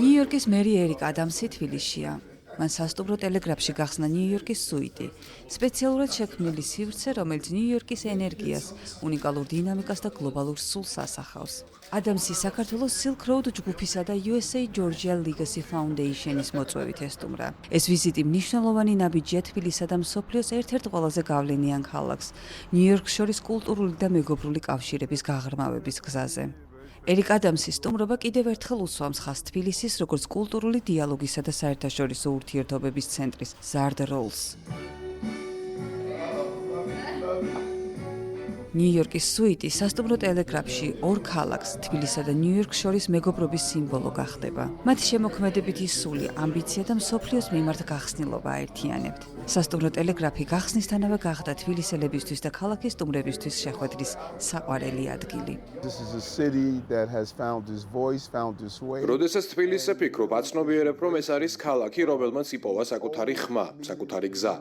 ნიუ-იორკის მერი ერიკ ადამსი თბილისშია. მან სასტუმრო ტელეგრაფში გახსნა ნიუ-იორკის სუიტი. სპეციალურად შექმნილი სივრცე, რომელიც ნიუ-იორკის ენერგიას, უნიკალურ დინამიკას და გლობალურ სულს ასახავს. ადამსი საქართველოს Silk Road ჯგუფისა და USA Georgia Legacy Foundation-ის მოწვევით ესტუმრა. ეს ვიზიტი მნიშვნელოვანი ნაბიჯია თბილისსა და მსოფლიოს ერთ-ერთ ყველაზე გავლენიან ქალაქს, ნიუ-იორკს შორის კულტურული და მეგობრული კავშირების გაღრმავების გზაზე. ერიკ ადამსის სტუმრობა კიდევ ერთხელ უსვამს ხაზს თბილისის როგორც კულტურული დიალოგისა და საერთაშორისო ურთიერთობების ცენტრის მზარდ როლს. ნიუ-იორკის სუიტი სასტუმრო ტელეგრაფში ორ ქალაქს, თბილისსა და ნიუ-იორკს შორის მეგობრობის სიმბოლო გახდება. მათი შემოქმედებითი სული, ამბიცია და მსოფლიოს მიმართ გახსნილობა აერთიანებთ. სასტუმრო ტელეგრაფი გახსნისთანავე გახდა თბილისელებისთვის და ქალაქის სტუმრებისთვის შეხვედრის საყვარელი ადგილი. როდესაც თბილისზე ფიქრობ, აცნობიერებ, რომ ეს არის ქალაქი, რომელმაც იპოვა საკუთარი ხმა, საკუთარი გზა.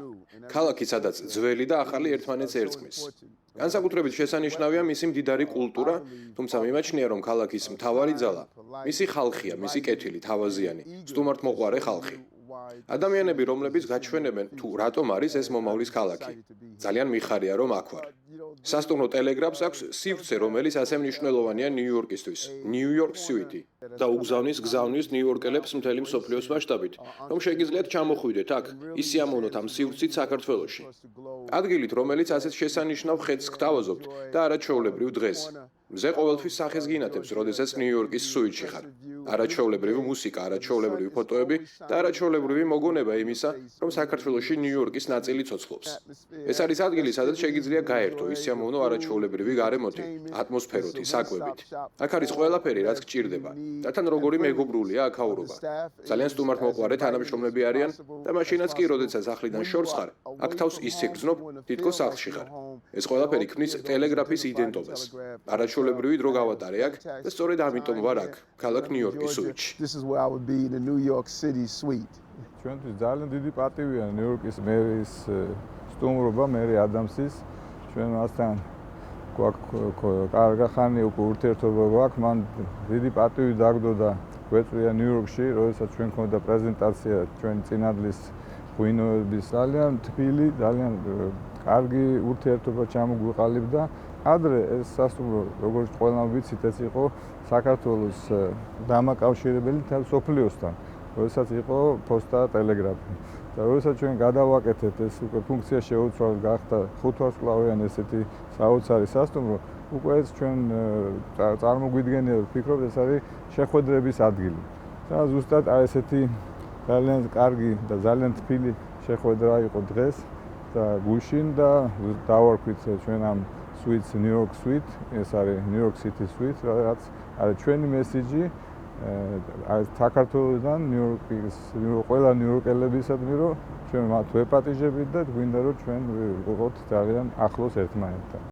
ქალაქი, სადაც ძველი და ახალი ერთმანეთს ერწყმის. განსაკუთრებით შესანიშნავია მისი მდიდარი კულტურა, თუმცა მიმაჩნია, რომ ქალაქის მთავარი ძალა მისი ხალხია, მისი კეთილი, თავაზიანი, სტუმართმოყვარე ხალხი. ადამიანები, რომლებიც გაჩვენებენ თუ რატომ არის ეს მომავლის ქალაქი. ძალიან მიხარია, რომ აქ ვარ. სასტუმრო ტელეგრაფს აქვს სივრცე, რომელიც ასე მნიშვნელოვანია ნიუ-იორკისთვის, New York City და გზავნის ნიუ-იორკელებს მთელი მსოფლიოს მასშტაბით, რომ შეგიძლიათ ჩამოხვიდეთ აქ, ისიამოვნოთ ამ სივრცით საქართველოში. ადგილით, რომელიც ასეთ შესანიშნავ ხედს გთავაზობთ და არაჩვეულებრივ დღეს. მზე ყოველთვის სახეს გინათებს, როდესაც ნიუ-იორკის სუიტში ხარ. არაჩვეულებრივი მუსიკა, არაჩვეულებრივი ფოტოები და არაჩვეულებრივი მოგონება იმისა, რომ საქართველოში ნიუ-იორკის ნაწილი ცოცხლობს. ეს არის ადგილი, სადაც შეგიძლია გაერთო, ისიამოვნო არაჩვეულებრივი გარემოთი, ატმოსფეროთი, საკვებით. აქ არის ყველაფერი, რაც გჭირდება. და თან როგორი მეგობრულია აქაურობა. ძალიან სტუმართმოყვარე თანამშრომლები არიან და მაშინაც კი, როდესაც ახლიდან შორს ხარ, აქ თავს ისეგრძნობ, თითქოს სახლში ხარ. ეს ყველაფერი ქმნის ტელეგრაფის იდენტობას. არაჩვეულებრივი დრო გავატარე აქ და სწორედ ამიტომ ვარ აქ, ქალაქ ნიუ-იორკის სუიტში. ჩვენთვის ძალიან დიდი პატივია ნიუ-იორკის მერის სტუმრობა, მერი ადამსის. ჩვენ მასთან კარგი ხანი უკვე ურთიერთობა გვაქვს, მან დიდი პატივი დაგდო და გვეწვია ნიუ-იორკში, როდესაც ჩვენ ქონდა პრეზენტაცია ჩვენი წინადლის ღვინოების, ძალიან თბილი, ძალიან კარგი ურთიერთობა ჩამოგვიყალიბდა. ადრე ეს სასტუმრო, როგორც ყველამ ვიცით, ეს იყო საქართველოს დამაკავშირებელი მთელ მსოფლიოსთან, როდესაც იყო პოსტა ტელეგრაფი. და როდესაც ჩვენ გადავაკეთეთ, ეს უკვე ფუნქცია შეუცვალ გახდა 5 ვარსკვლავიანი ესეთი საოცარი სასტუმრო, უკვე ეს ჩვენ წარმოგვიდგენია, ვფიქრობ, ეს არის შეხვედრების ადგილი. და ზუსტად ესეთი ძალიან კარგი და ძალიან თბილი შეხვედრა იყო დღეს და გუშინ და დავარქვით ჩვენ ამ Suites New York Suite, ეს არის New York City Suite, რაც არის ჩვენი მესიჯი საქართველოსთან ნიუ-იორკის ყველა ნიუ-იორკელებისადმი, რომ ჩვენ მათ ვეპატიჟებით და გვინდა რომ ჩვენ ვიყოთ ძალიან ახლოს ერთმანეთთან.